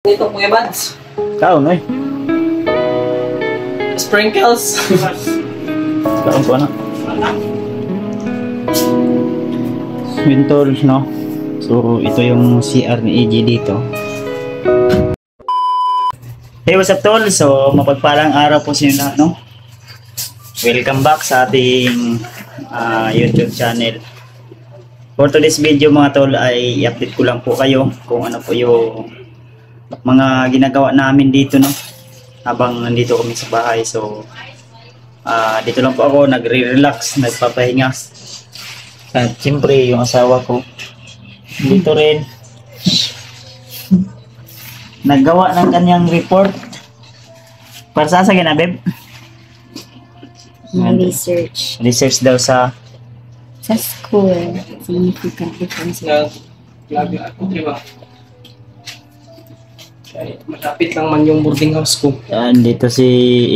Ito Kuya Bads. Kaon, oy. Sprinkles. Kaon ko na. Yun tol, no? So, ito yung CR ni AJ dito. Hey, what's up tol? So, mapagpalang araw po sa inyo lahat, no? Welcome back sa ating YouTube channel. For today's video mga tol ay i-update ko lang po kayo kung ano po yung mga ginagawa namin dito, no, habang nandito kami sa bahay. So dito lang po ako nagre-relax, nagpapahinga, at siyempre yung asawa ko dito rin naggawa ng kanyang report para sa ginabib research daw sa school. Significant difference. Lagi ako, di ba? Malapit lang man yung boarding house ko. Yan, dito si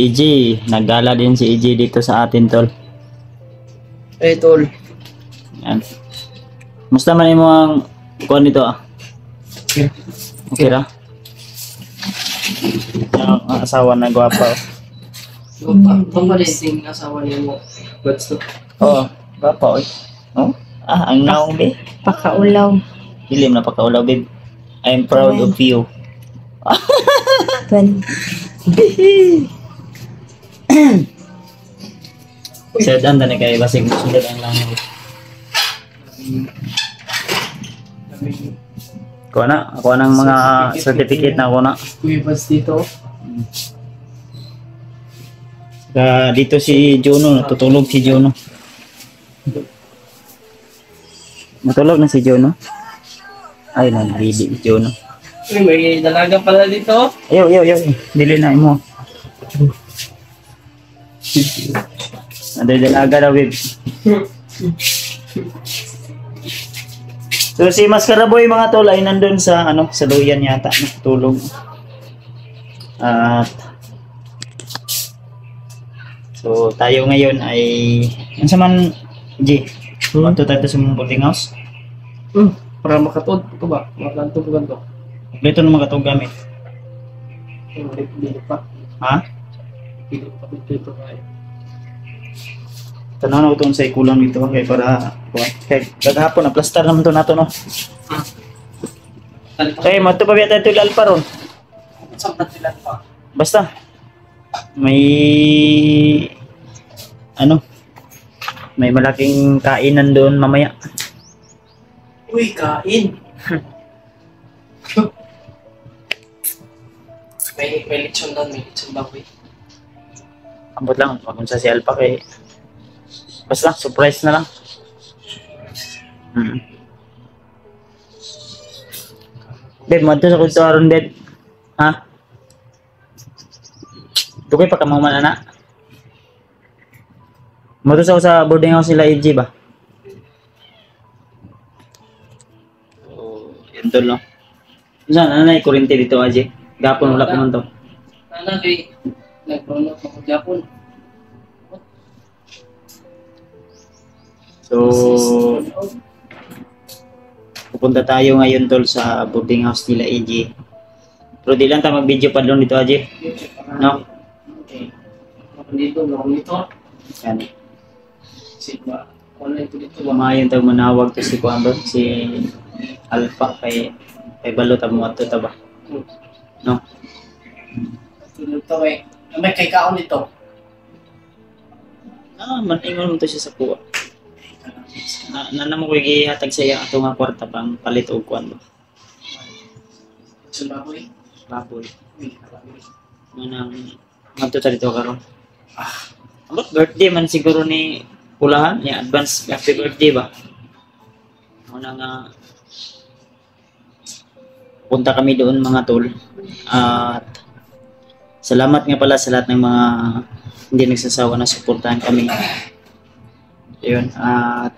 EJ. Naggala din si EJ dito sa atin, tol. Eh, tol. Yan. Musta man yung mga kuha nito, ah? Okay. Okay ra? Ang asawa na gwapa. Ito pa rin yung asawa niya mo. Bads to. Oo, gwapa, oy. Oh? Ah, ang naong, babe. Pakaulaw. Hilim na pagkaulaw, babe. I'm proud of you. Sa danda na kayo, basig sunod ang lang. Kuha na, ako ng mga certificate na ako na. Kuya Bads dito. Dito si Jono, natutulog si Jono. Matulog na si Jono. Ay, nagbili si Jono. Uy, may dalaga pala dito. Yo. Dili na mo. Ada dalaga daw, babe. So si Maskaraboy mga tol ay nandun sa sa duyan yata, natutulog. At so tayo ngayon ay unsa man G. Ato tayo sa boarding house. Para makatod. Ito ba? Makatod ganito. Dito na mga itong gamit. Dili pa. Ha? Dili pa dito ay. Tanaw na ko itong sa ikulang dito kay para kay kagahapon na plaster naman to nato, no. Kay mato pa biya tayo alpa ron. Saan sila pa? Basta may may malaking kainan doon mamaya. Uy, kain. May lechon doon, may lechon baboy. Ambot lang, kung sa si Alpa kay basta surprise na lang. Babe, madto sa kulto aron, babe. Ha? Tukay pa ka mga manana. Madto sa boarding house nila EJ ba? So, yun tol, no? Saan, nanay, kurente dito, AJ? Gapon, wala pa man to. Sana kay nag-promote ako Japon. So, pupunta tayo ngayon tol sa boarding house nila AJ. Pero di lang tayo mag-video pa doon dito, AJ. No? Okay. Dito, Yan. Sigma. Online ko dito. Mayon tayo manawag to si Kuambo, si Alpha kay balot ang mga to ba? No? Dito kay may kay kaon dito. Maningon mo to siya sa kuha. Na mo ko gihatag sa iya ato nga kwarta pang palit og kuan ba. Baboy. Baboy. Manang madto ta dito karon. Ambot birthday man siguro ni Pulahan, ya advance happy birthday ba. Una nga punta kami doon mga tol. At salamat nga pala sa lahat ng mga hindi nagsasawa na suportahan kami. Ayun, at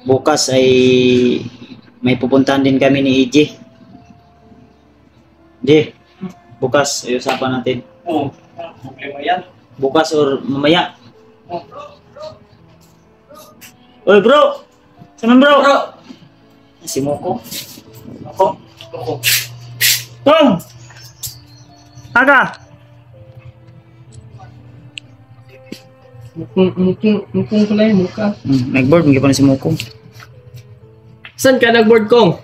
bukas ay may pupuntahan din kami ni EJ. Di, bukas ay usapan natin. Oh, problema yan. Bukas or mamaya. Oy bro! Saan bro? Bro! Si Moko. Ako. Kong! Aga! Mukong pala yung mukha. Nag-board, hindi pa na si Mukong. Saan ka nag-board kong?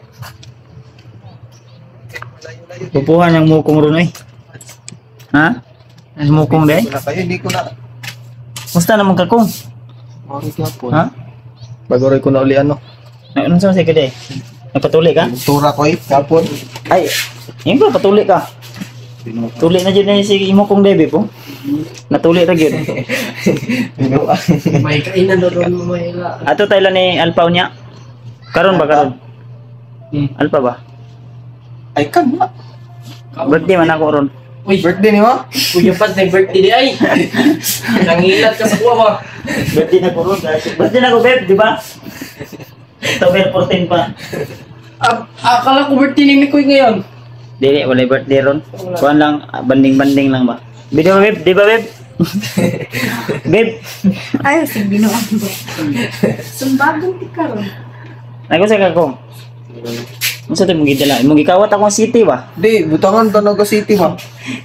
Pupuhan ng Mukong ron eh. Ha? Ang Mukong de? Wala kayo, hindi ko na. Musta naman ka Kong? Mari ka po. Ha? Bagoray ko na uli ano. Ano sa ka de? Nagpatuli ka? Tura ko kapon. Ay, yun ba, patuli ka. Tuli na dyan na si Mukong Debe po. Natuli ra gyud. May kainan doon mamaya. Ato tayo lang ni Alpha niya. Karon ba karon? Alpha ba? Ay kan ba? Birthday man ako ron. Uy, Birthday ni mo? Kuya Pat, na birthday di ay. Nangilat ka sa kuha ba? Birthday na ko ron. Birthday na ko, babe, di ba? October 14 pa. Akala ko birthday ni Mikoy ngayon. Dili, wala birthday ron. Kuan lang, banding-banding lang ba? Video babe, di ba babe? Babe, Ay, sige no. Sumbagong ti karon. ako sa kakong. Ano sa ito mong gidala? Mong gikawat akong city ba? Di, butangan to Naga City ba?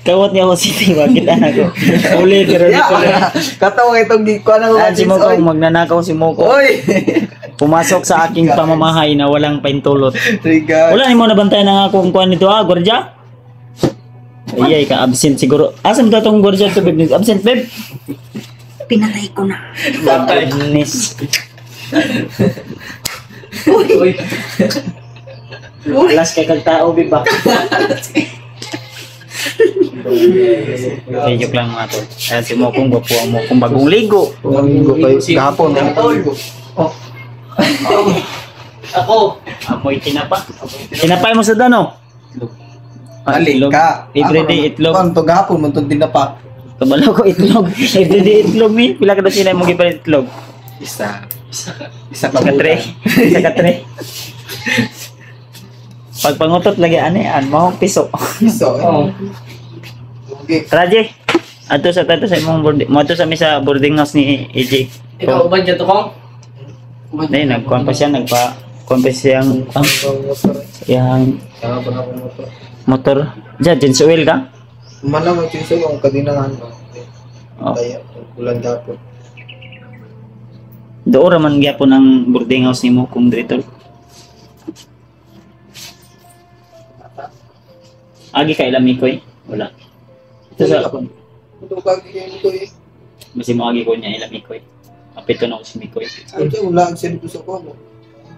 Kawat niya ako city ba? Kita na ko. Uli, pero di ko lang. Katawa itong gikuan ng Ah, si Mokong, magnanakaw si Mokong. Oy! Pumasok sa aking pamamahay na walang paintulot. Riga. Wala ni mo nabantayan ng akong kuan nito ha, gordya? Ay, ka absent siguro. Asan ba itong gordya to, babe? Absent, babe? Pinatay ko na. Goodness. Uy. Alas kay kag tao, babe ba? Okay, joke lang mga to. Ayan si Mokong, gwapo ang Mokong bagong ligo. Minggo kayo gahapon. Oh. Ako. Amoy tinapa. Tinapay mo sa dano? Alin ka. Everyday itlog. Kon to gahapon mo tong tinapa. Kabalo ko itlog. Everyday itlog ni. Pila ka na sila mong gipalit itlog? Isa. Isa Isa ka tre. Isa ka tre. Pag pangutot lagi an mahong piso. Iso. Oh. Okay. Raje. Ato sa imong boarding. Mo ato sa mi sa boarding house ni AJ. Ikaw ba dyan to kong? Dahil nagkuhan pa siya, nagpa-kuhan pa siyang yung motor. Diyan, dyan sa oil ka? Malam ang tiso ang kadinangan mo. Oh. Kaya ulan gahapon. Doon raman gyapon ang boarding house ni mo kung dito. Agi ka ilang mikoy? Wala. Ito sa kapon. Ito kagiging ito eh. Basi mo agi ko niya ilang mikoy. Apito na ko si mikoy. Ano wala ang sino sa ko.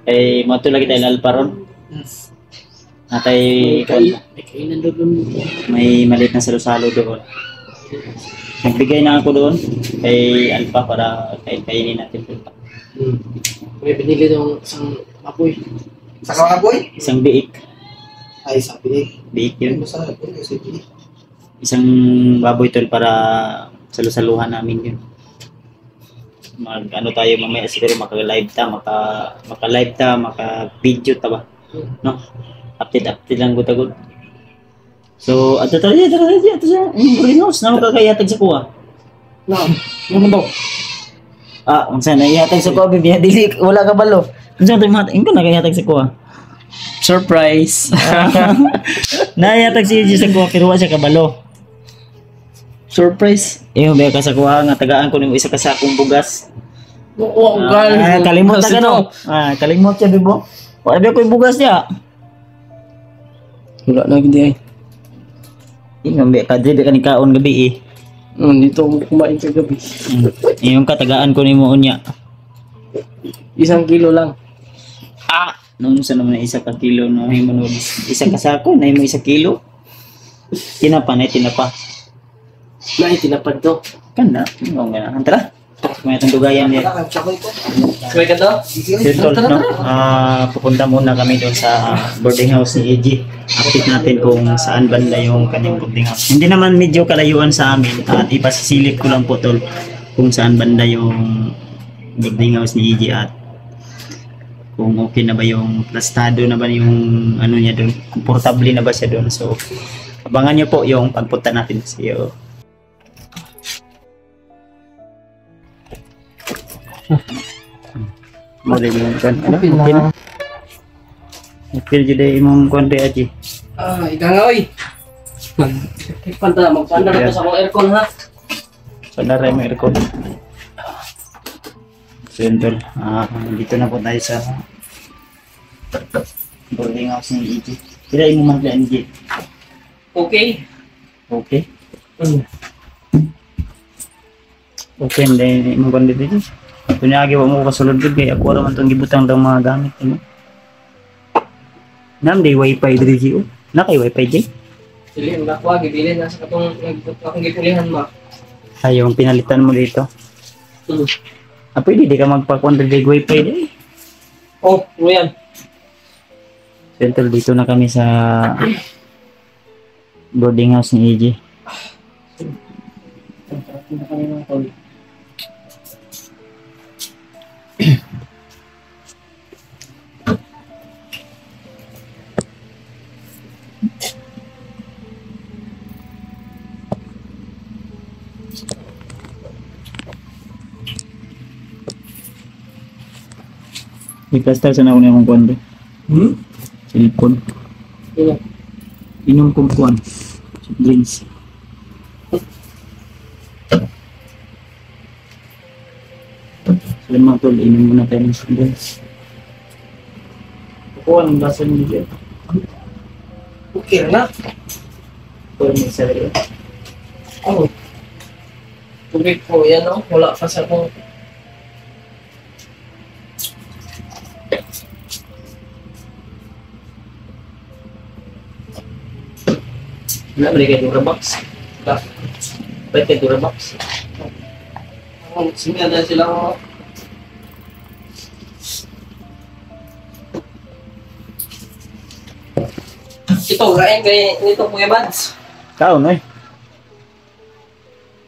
Eh, mo ito lagi tayo lalparon. Natay, May kainan doon. may maliit na salo-salo doon. Nagbigay na ako doon kay Alpha para kainin natin ito. May binili daw isang apoy. Sa kawaboy? Isang biik. Ay, sabi eh. Biik Yun yun. mo sa akin kasi Isang baboy tol para salusaluhan namin yun. Mag ano tayo mamaya siguro maka-live ta, maka-live ta, maka-video ta ba? No? Update lang gud. So, ato tayo sa greenhouse na makakayatag sa kuha. Ano daw? Ah, unsa na ihatag sa kuha bibi dili wala ka balo. Unsa tayo mat ingko na kayatag sa kuha. Surprise. Nayatag si Gigi sa kuha pero wa siya kabalo. Surprise. Iyo ba ka sa kuha nga tagaan ko nimo isa ka sakong bugas. Oo, gal. Kalimot na gano. Kalimot siya bibo. Wala ba ko bugas niya. Wala na gindi ay. Ingon ba ka dili ka ni kaon gabi eh. Dito ako kumain kagabi. Yung katagaan ko nimo unya. 1 kilo lang. Ah, nung sa naman na isa ka kilo no himo no isa ka sako na himo 1 kilo. Tinapa. May tinapad to. Kana, ngong nga. Antara. May itong dugayan niya. Sabay ka to? Tol, no? Pupunta muna kami doon sa boarding house ni EG. Update natin kung saan banda yung kanyang boarding house. Hindi naman medyo kalayuan sa amin at ipasisilip ko lang po tol kung saan banda yung boarding house ni EG at kung okay na ba yung plastado na ba yung ano niya doon, komportable na ba siya doon. So abangan niyo po yung pagpunta natin sa iyo. Mo din yung kan. Ano? Okay na. Feel jud imong kuan re aji. Ika nga, oy. Magpanda na to sa akong aircon, ha? Padaray mo aircon. So yun tol, dito na po tayo sa boarding house ni EJ. Sila yung monthly NG. Okay. Okay. Okay, hindi mo kundi dito. Kunyagi wa mo kasulod gud kay ako ra man tong gibutang daw mga gamit mo. Nam day wifi diri Gio. Na kay wifi di? Dili na ko gibilin na sa katong akong gipulihan ma. Ay yung pinalitan mo dito. Pwede di ka magpa-kuan diri wifi di. Oh, ano yan? Central dito na kami sa boarding house ni EJ. Punta kami ng tol. Iplastar sa na akong kuan do. Cellphone. Ina. Inom kong kuan. Drinks. So yun mga tol, inom muna tayo ng drinks. Kuan ang basa niyo dyan. Okay na. Kuan may sarili. Oh. Tubig po yan, no? Wala pa sa akong Wala, balik kay Durabox. Balik kay Durabox. singa na sila ko. Ito, kain kay nito Kuya Bads. Kaon eh.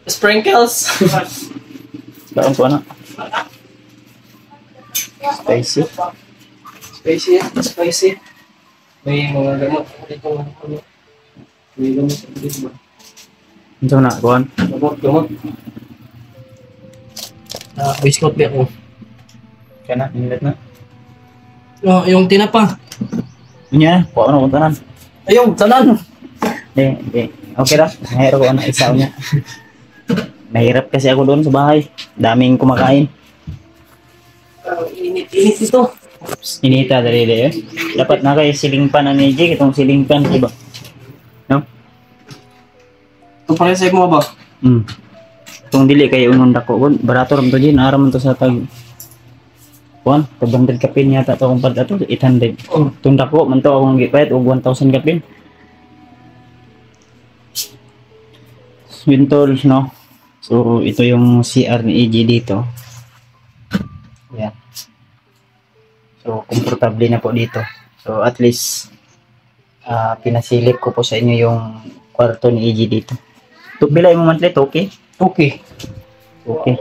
Sprinkles. Kaon ko na. Spicy. Spicy. May mga gamot dito. May gamot dito ba? Ito na, kuan. Gamot. Biscuit ba ako? Kaya na, init na. Oh, yung tinapa. Nya, kuha na kung tanan. Ayun, tanan. Hindi. Okay ra. Mahirap ko na isaw niya. Mahirap kasi ako doon sa bahay. Daming kumakain. Init ito. Inita dali eh. Dapat na kay siling pan ang EJ, itong siling pan, diba? No? Ito pala sa mo ba? Itong dili kay unong dako. Barato ram to din, aram to sa tag. Kuan, 200 kapin yata to kung pad ato, 800. Itong dako, man to akong gipayat og 1,000 kapin. Yun tol, no? So, ito yung CR ni EJ dito. Yan. So, komportable na po dito. So, at least, pinasilip ko po sa inyo yung kwarto ni EJ dito. Bilay mo monthly, okay? Okay. Okay.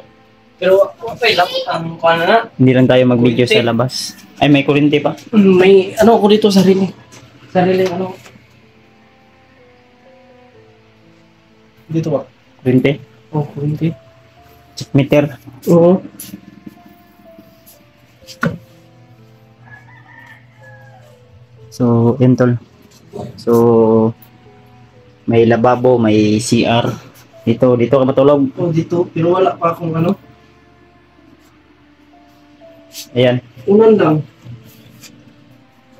Pero okay lang ang kuan na. Hindi lang tayo mag-video sa labas. Ay, may kuryente pa. May ano ko dito sarili. Sarili ano. Dito ba? Kuryente. Oh, kuryente. Check meter. Oo. So, yun tol. So, may lababo, may CR. Dito ka matulog. Oh, dito. Pero wala pa akong ano. Ayan. Unan lang.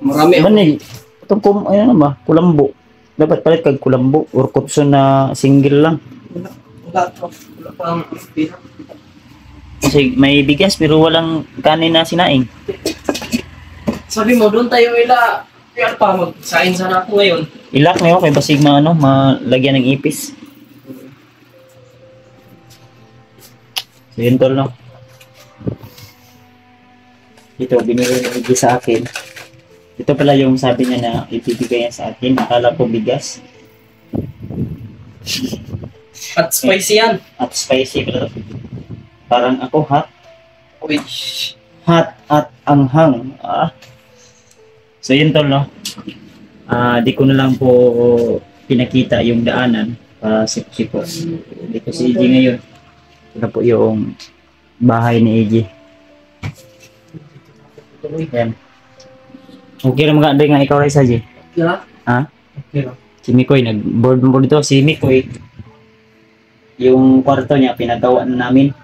Marami ako. Ano eh? Itong ayan na ba? Kulambo. Dapat palit kag kulambo or kupson na single lang. Wala pa. Wala pa ang pira. Kasi may bigas pero walang kanin na sinaing. Sabi mo, doon tayo ila. Kaya pa, mag-sign sana ako ngayon. Ilak na yun kay basig malagyan ng ipis. So yun tol, no? Ito, binili niya sa akin. Ito pala yung sabi niya na ibibigay niya sa akin. Akala ko bigas. At spicy yan. At spicy pero parang ako hot. Uy. Hot at anghang. So yun tol, no? Di ko na lang po pinakita yung daanan para safety po. Dito si EJ ngayon. Ito na po yung bahay ni EJ. Yan. Okay na mga nga ikaw rin sa EJ? Yeah. Ha? Pero, Si Mikoy, nag-board dito. Si Mikoy, yung kwarto niya, pinagawa na namin.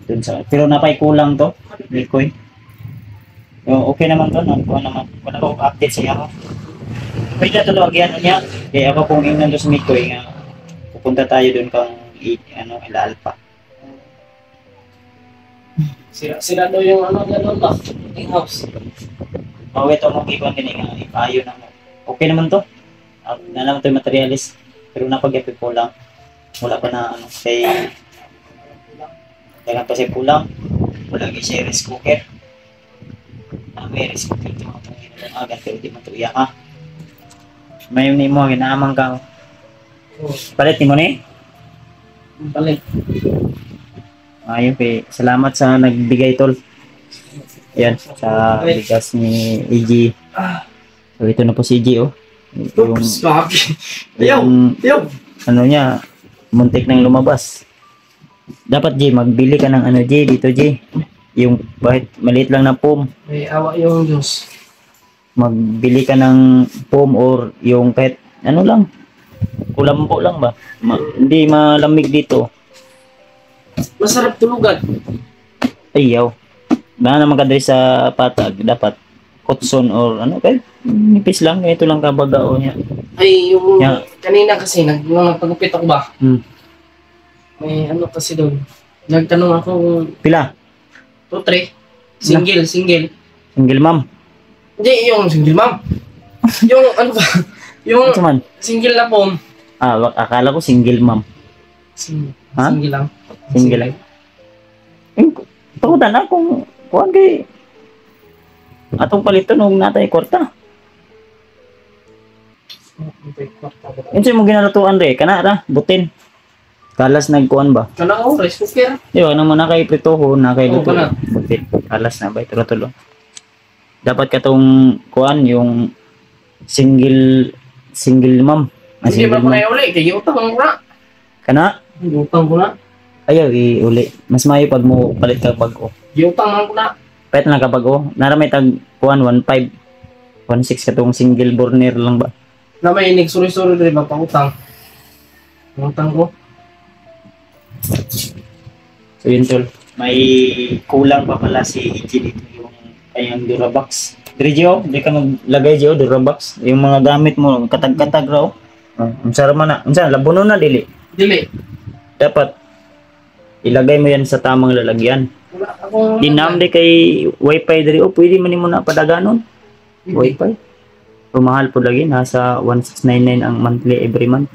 Dun sa, pero napay kulang to, Mikoy. So, okay naman to, nakuha naman. Wala ko update siya ako. Pwede na tulog yan niya. Kaya ako kung yung nandun sa Mikoy, nga, pupunta tayo dun kang Ilalpa. sira daw yung ano, gano'n ba? Yung house. Mawit ako mong iwan din nga, ipayo na mo. Okay naman to. Na naman to yung materialis. Pero napag-epic ko lang. Wala pa na ano, kay dagan pa siya kulang. Wala kay siya rice cooker. May rice cooker ito mga itong ginalagan pero di man ito iyak ha. May ni mo, ginaamang ka. Palit ni mo ni? Balik. Ayun kay salamat sa nagbigay tol. Yan, sa bigas ni EG. So ito na po si EG oh. Yung, Oops, papi. Ayaw, yung ayaw. ano niya, muntik nang lumabas. Dapat G, magbili ka ng ano G, dito G. Yung kahit maliit lang na foam, May awa yung Diyos. magbili ka ng foam or yung kahit ano lang, kulambo lang ba? Hindi malamig dito. Masarap tulugan. Ayaw. Na naman ka diri sa patag, dapat kutson or ano kahit nipis lang, ito lang kabagao niya. Ay, yung Yeah. kanina kasi, nung nagpagupit ako ba? Hmm. May ano kasi doon. Nagtanong ako, Pila? 2-3. Single. Single ma'am. Hindi, yung single ma'am. Yung ano ba? Yung Ito man. single na pom. Akala ko single ma'am. Ha? Single lang. Single lang. Takutan na kung kuhan kay atong palito nung natay kwarta. Yun siya mo ginalatuan re, kana ra, butin. Kalas nagkuhan ba? Kana ko, rice cooker. Di ba, naman na kay pritoho, na kay Oo, luto. kana. Butin, kalas na ba? Tulo-tulo. Dapat katong kuhan, yung single ma'am. Hindi Single ba ko ma'am. na uli? Kaya utang ko na. Kana? Utang ko na. Ayaw, iuli. Mas mayo pag mo palit ka bago. Utang ko na. Pet na kapag naramay tag kuhan, 1.5. 1.6 katong single burner lang ba? Na may sorry rin ba pa utang. Utang ko. So yun tol, may kulang pa pala si EG dito yung kanyang Durabox. Gio, di ka maglagay Gio, Durabox. Yung mga gamit mo, katag-katag raw. Ang sarap man na. Ang sarap, labuno na dili. Dili. Dapat ilagay mo yan sa tamang lalagyan. Wala akong... Dinam di kay wifi diri. O pwede man mo na padaganon. Wifi. Pumahal po lagi, nasa 1699 ang monthly every month.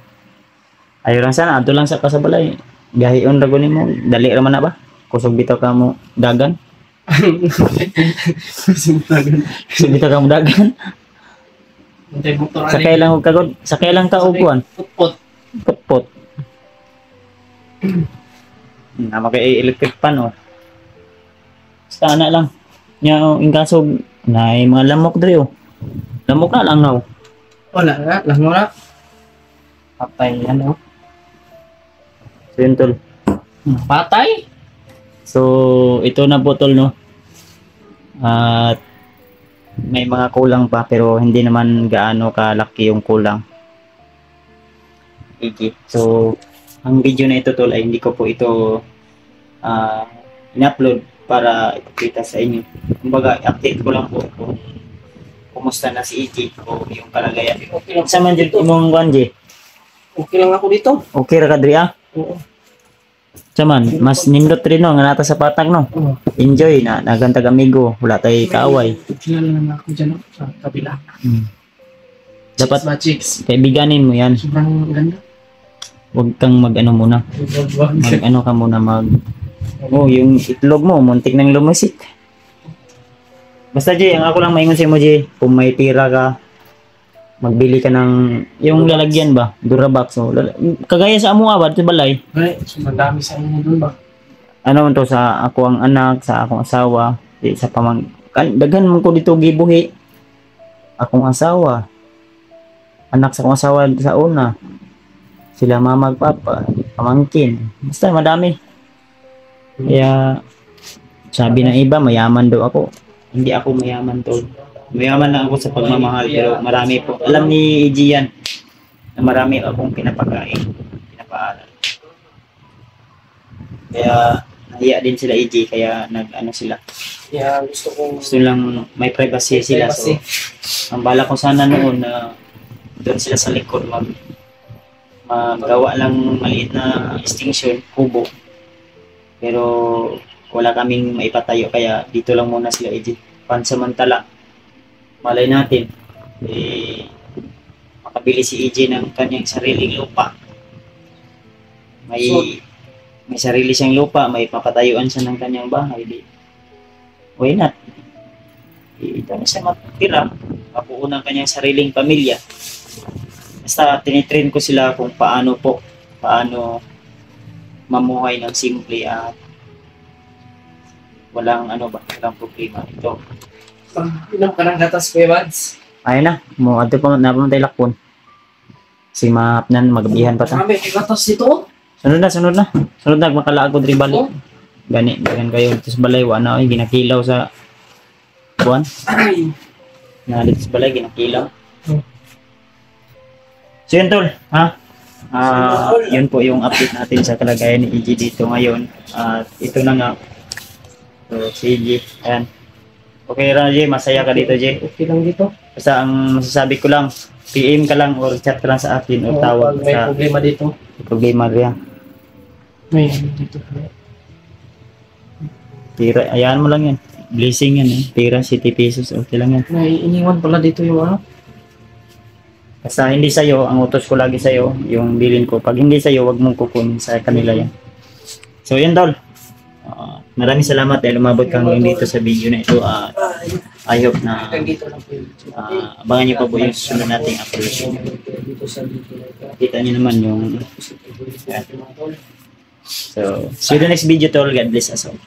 Ayaw lang sana, ato lang sa kasabalay. Gahion rago nimo, dali ra man na ba? Kusog bitaw ka mo dagan. Simutagan. Kusog bitaw ka mo dagan. Antay motor Sakay lang og kagod, sakay lang ka og kuan. Putput. Potpot. Na makay electric pan oh. Basta ana lang. Nya oh, in kaso na mga lamok diri oh. Lamok na lang now. Wala nga. Lang mo na. Patay yan oh. So yun tol. Patay? So ito na po tol no. At may mga kulang pa pero hindi naman gaano kalaki yung kulang. Okay. So ang video na ito tol ay hindi ko po ito in-upload para ipakita sa inyo. Kumbaga update ko lang po kung kumusta na si EG o yung kalagayan. Okay lang. Sa man dyan imong kanji. Okay lang ako dito. Okay ra ka diri ah. Oo. Saman, mas nindot rin no, nga nata sa patag no. Oo. Enjoy na, nagantag amigo, wala tay kaaway. Kilala naman ako dyan oh, sa kabila. Dapat Chicks. kaibiganin mo yan. Sobrang ganda. Huwag kang mag-ano muna. Mag-ano ka muna oh, yung itlog mo, muntik nang lumusik. Basta Jay, ang ako lang maingon sa mo Jay, kung may tira ka, magbili ka ng, yung lalagyan ba, Durabox. So, kagaya sa amo abad, sa balay. Ay, sobrang dami sa inyo dun ba? Ano man to sa ako ang anak, sa akong asawa, di sa daghan man ko dito gibuhi. Akong asawa. Anak sa akong asawa sa una. Sila mama ug papa, pamangkin. Basta madami. Kaya sabi ng iba mayaman daw ako. Hindi ako mayaman tol. Mayaman lang ako sa pagmamahal pero marami po. Alam ni EG yan na marami akong pinapakain, pinapaaral. Kaya nahiya din sila EG kaya nag-ano sila. Kaya gusto kong Gusto lang may privacy sila. So, ang bala ko sana noon na doon sila sa likod magawa lang maliit na extinction, kubo. Pero wala kaming maipatayo kaya dito lang muna sila EG. Pansamantala, malay natin, makabili si EG ng kanyang sariling lupa. May sarili siyang lupa, may papatayuan siya ng kanyang bahay. Why not? Ito na siya matira, mapuo ng kanyang sariling pamilya. Basta tinitrain ko sila kung paano mamuhay ng simple at walang problema. Ito. inom ka ng gatas, Kuya Mads. Ayun na, mo ato pa napuntay lakpon. Si mahapnan magabihan pa ta. Marami kay gatas dito. Sunod na. Sunod na makalaagod rin balik. Oh. Gani, dagan kayo dito sa balay wa na oy ginakilaw sa buwan. Ay. Na dito sa balay ginakilaw. So yun tol, ha? Yun po yung update natin sa kalagayan ni EG dito ngayon. At ito na nga. So si EG, ayan. Okay Raji, masaya ka dito J. Okay lang dito. Basta ang masasabi ko lang, PM ka lang or chat ka lang sa akin o tawag May sa problema dito. problema riyan. May dito. Tira, ayan mo lang yan. Blessing yan eh. Tira, 70 pesos. Okay lang yan. May iniwan pala dito yung ano. Basta hindi sa'yo, ang utos ko lagi sa'yo, yung bilin ko. Pag hindi sa'yo, wag mong kukunin sa kanila yan. So yan Dol. Maraming salamat dahil umabot kang dito sa video na ito. I hope na Dito lang po yung abangan niyo pa po yung susunod nating upload. dito sa dito. Kita niyo naman yung... So, see you the next video Tol. God bless us all.